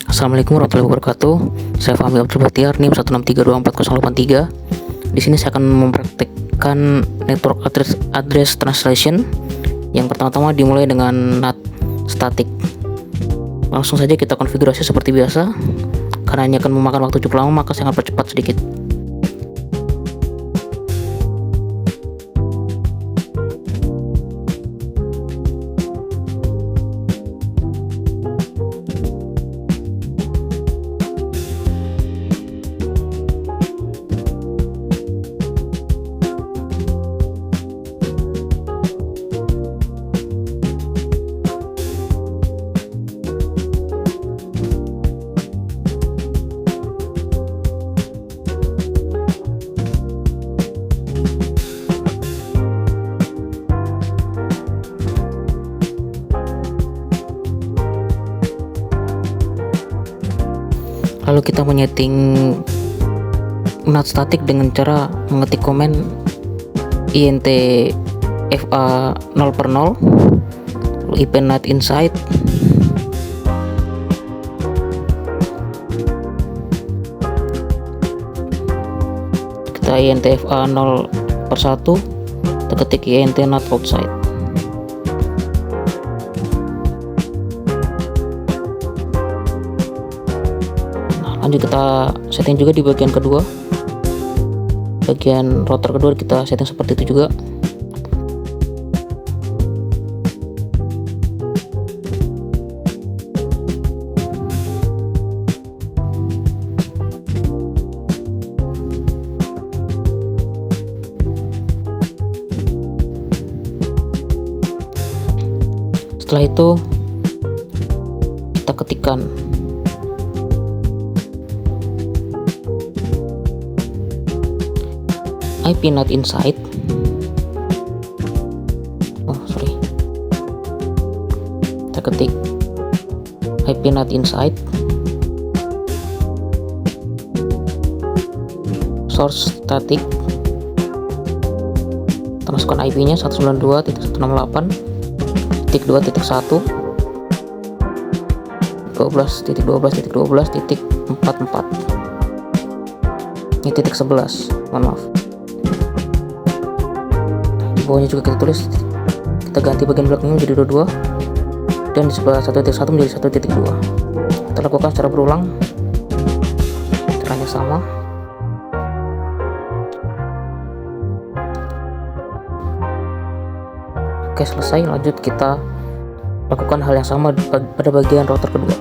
Assalamualaikum warahmatullahi wabarakatuh. Saya Fahmi Abdul Bahtiar, NIM 163244083. Di sini saya akan mempraktikkan network address translation. Yang pertama-tama dimulai dengan NAT static. Langsung saja kita konfigurasi seperti biasa. Karena ini akan memakan waktu cukup lama, maka saya akan percepat sedikit. Lalu kita menyeting NAT static dengan cara mengetik komen int fa 0/0, lalu IP NAT inside, kita int fa 0/1, kita ketik int NAT outside. Lanjut kita setting juga di bagian kedua, bagian router kedua kita setting seperti itu juga. Setelah itu kita ketikkan IP NAT inside. Kita ketik IP NAT inside, source static, kita masukkan IP nya 192.168.2.1, 12.12.12.44. Ini titik 11, mohon maaf. Di bawahnya juga kita tulis, kita ganti bagian belakangnya menjadi 22 dan di sebelah 1.1 menjadi 1.2. Kita lakukan secara berulang, caranya sama. Oke, selesai. Lanjut kita lakukan hal yang sama pada bagian router kedua.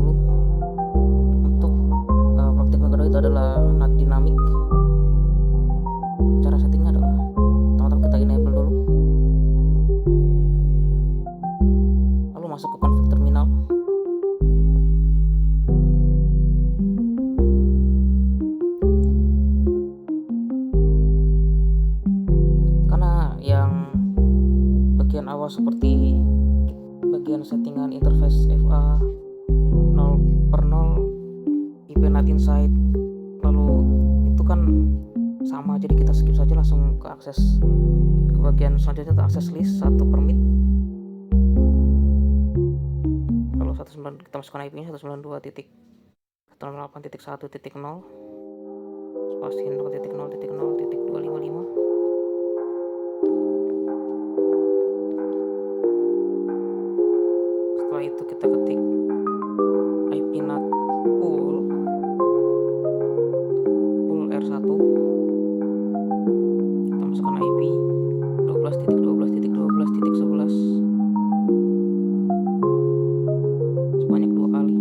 dulu. Untuk praktik yang kedua itu adalah NAT dynamic. Cara settingnya adalah teman-teman kita enable dulu, lalu masuk ke config terminal. Karena yang bagian awal seperti bagian settingan interface FA 0/0, IP NAT inside, lalu itu kan sama, jadi kita skip saja, langsung ke akses ke bagian selanjutnya, ke akses list 1 permit. Lalu kita masukkan IP nya 192.168.1.0 spasi 0.0.0.255. Setelah itu kita ketik IP NAT pool R1, kita masukkan IP 12.12.12.11 sebanyak 2 kali.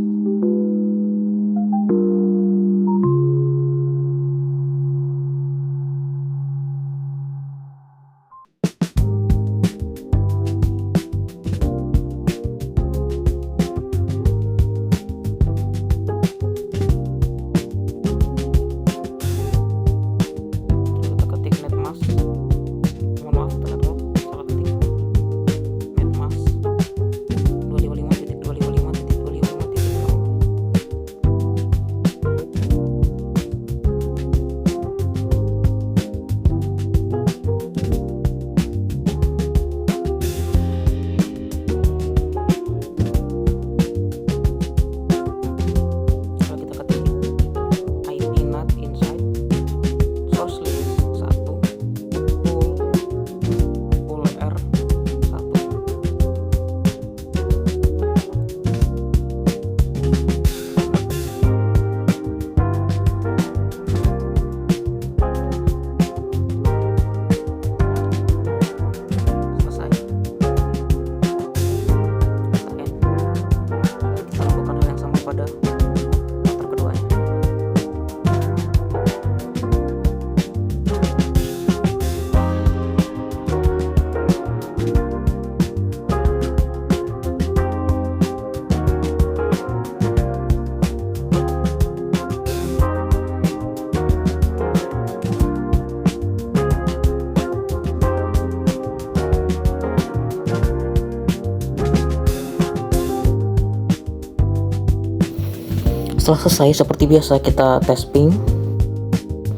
Setelah selesai, seperti biasa kita tes ping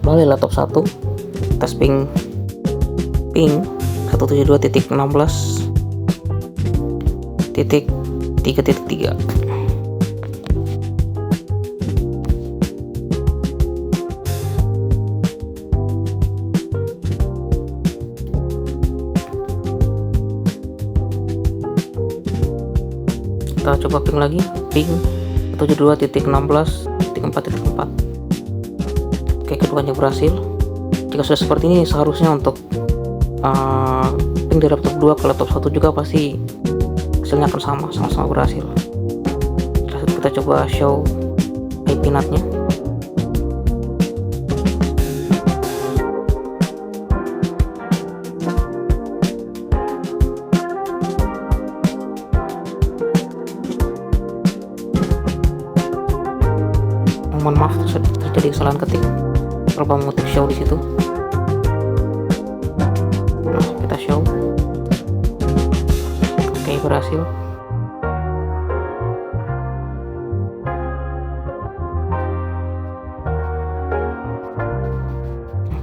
melalui laptop 1. Tes ping 172.16.3.3. Kita coba ping lagi, ping 72.16.4.4. Oke, keduanya berhasil. Jika sudah seperti ini, seharusnya untuk ping dari laptop 2 ke laptop 1 juga pasti hasilnya akan sama-sama berhasil. Terus kita coba show IP NAT-nya. Mohon maaf terjadi kesalahan ketik, lupa mengetik show di situ. Nah, kita show. Oke, berhasil.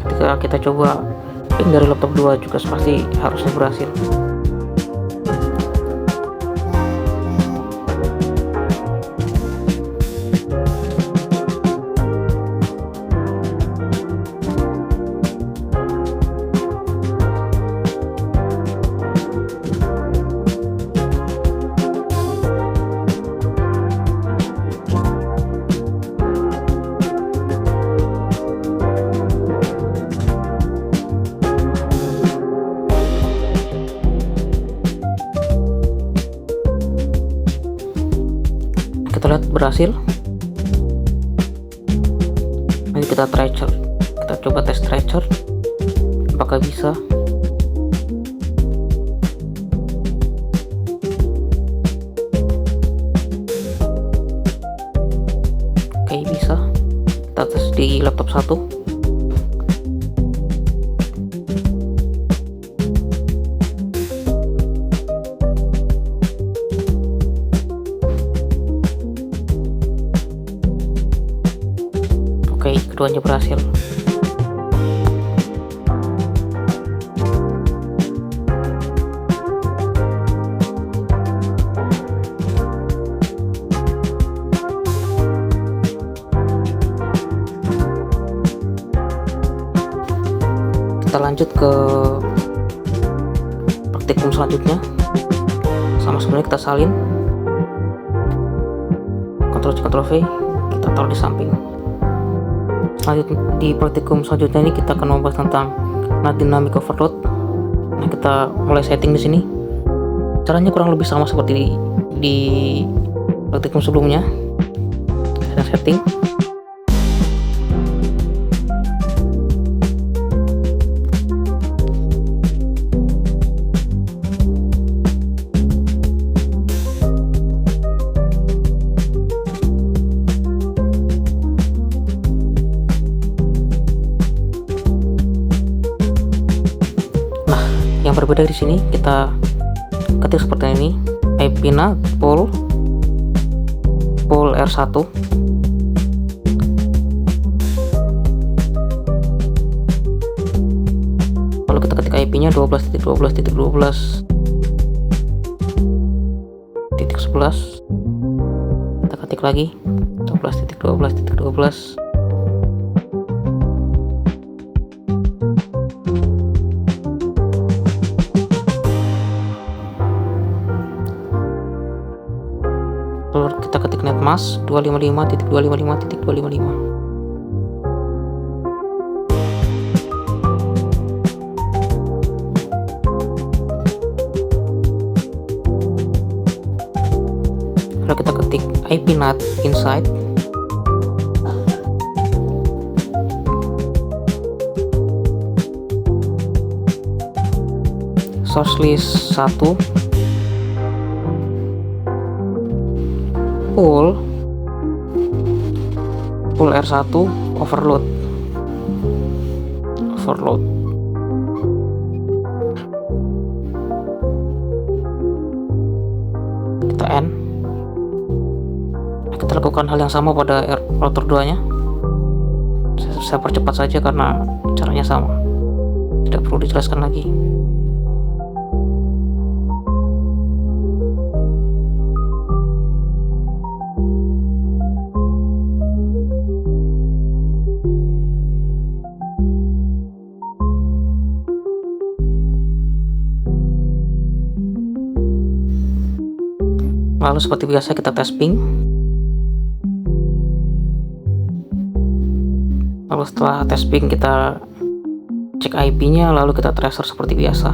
Ketika kita coba ping dari laptop 2 juga pasti harusnya berhasil. berhasil. Nanti kita coba tes stretcher apakah bisa. Oke, bisa. Kita tes di laptop 1. Oke, keduanya berhasil. Kita lanjut ke praktikum selanjutnya. Sama sebenarnya kita salin. Ctrl C Ctrl V, kita taruh di samping. Lanjut di praktikum selanjutnya ini kita akan membahas tentang NAT dynamic overload. Nah, kita mulai setting di sini. Caranya kurang lebih sama seperti di praktikum sebelumnya. Kita setting. Yang berbeda di sini kita ketik seperti ini, IP NAT pool R1. Lalu kita ketik IP-nya 12.12.12.11. Kita ketik lagi 12.12.12. Lalu kita ketik netmask 255.255.255. Lalu kita ketik IP NAT inside. Source list 1 pool R1 overload. Kita N. Kita lakukan hal yang sama pada router 2 nya. Saya percepat saja karena caranya sama, tidak perlu dijelaskan lagi. Lalu seperti biasa kita tes ping. Lalu setelah tes ping kita cek IP-nya, lalu kita tracer seperti biasa.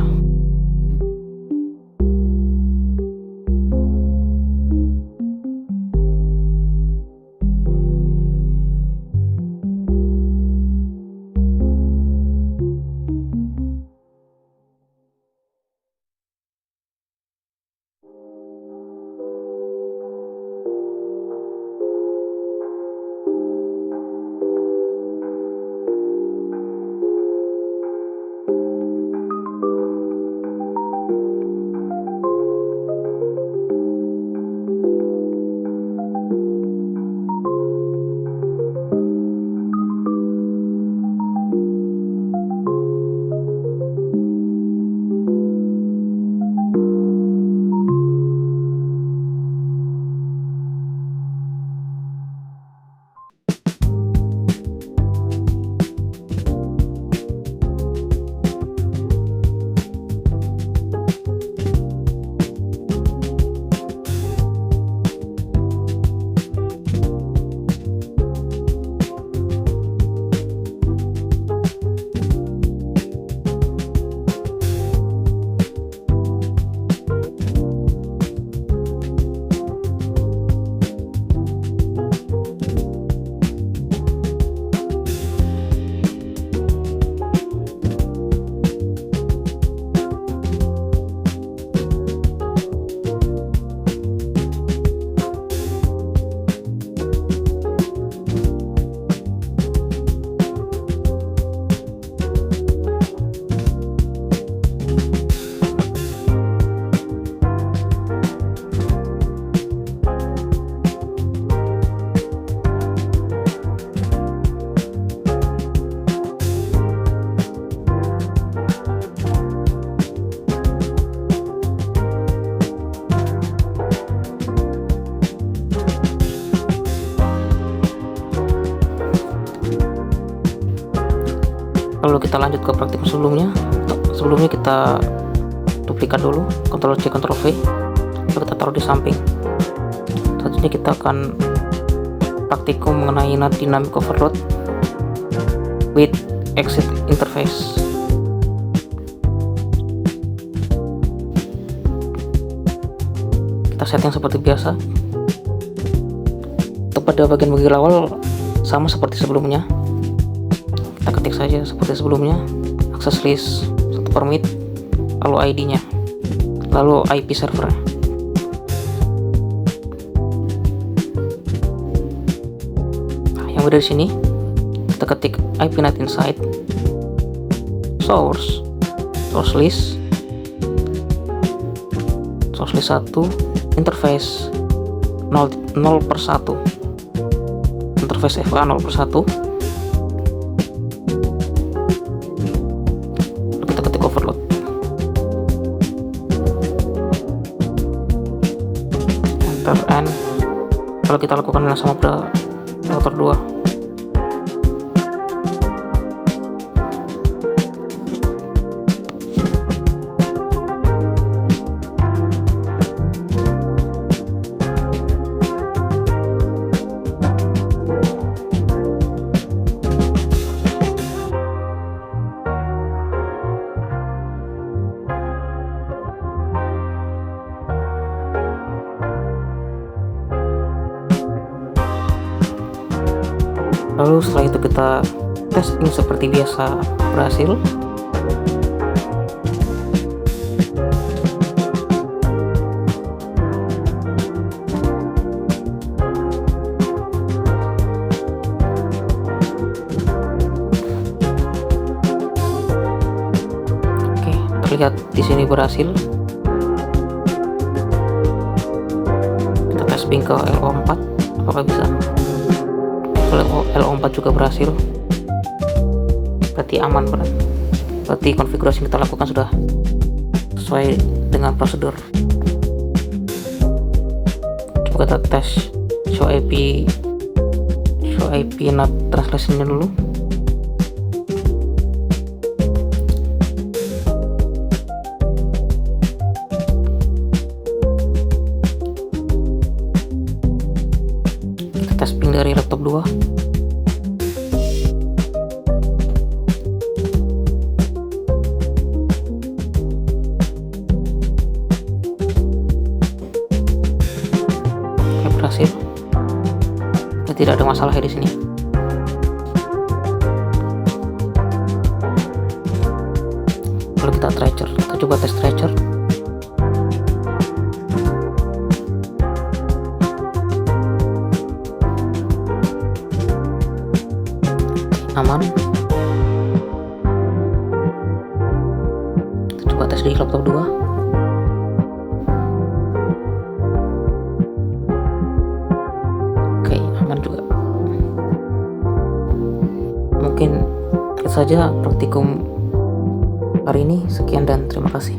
Lalu kita lanjut ke praktikum sebelumnya. Sebelumnya kita duplikat dulu, Ctrl C Ctrl V, lalu kita taruh di samping. Selanjutnya kita akan praktikum mengenai NAT dynamic overload with exit interface. Kita setting seperti biasa. Untuk pada bagian awal sama seperti sebelumnya, kita ketik saja seperti sebelumnya, access list 1 permit, lalu ID-nya, lalu IP server. Nah, yang beda di sini, kita ketik IP NAT inside source list 1, interface 0/1, interface FA 0/1. Kita ketik overload. Enter N. Kalau kita lakukan yang sama pada router 2. Lalu setelah itu kita testing seperti biasa, berhasil. Oke, terlihat di sini berhasil. Kita tes ping ke LO4, apakah bisa? LO4 juga berhasil, berarti aman, berarti konfigurasi yang kita lakukan sudah sesuai dengan prosedur. Coba kita tes show IP NAT translation-nya dulu. Kita tes ping dari laptop 2. Berhasil. Tidak ada masalah di sini. Kalau kita tracer, kita coba tes tracer. Aman. Kita coba tes di laptop 2. Juga mungkin itu saja praktikum hari ini. Sekian dan terima kasih.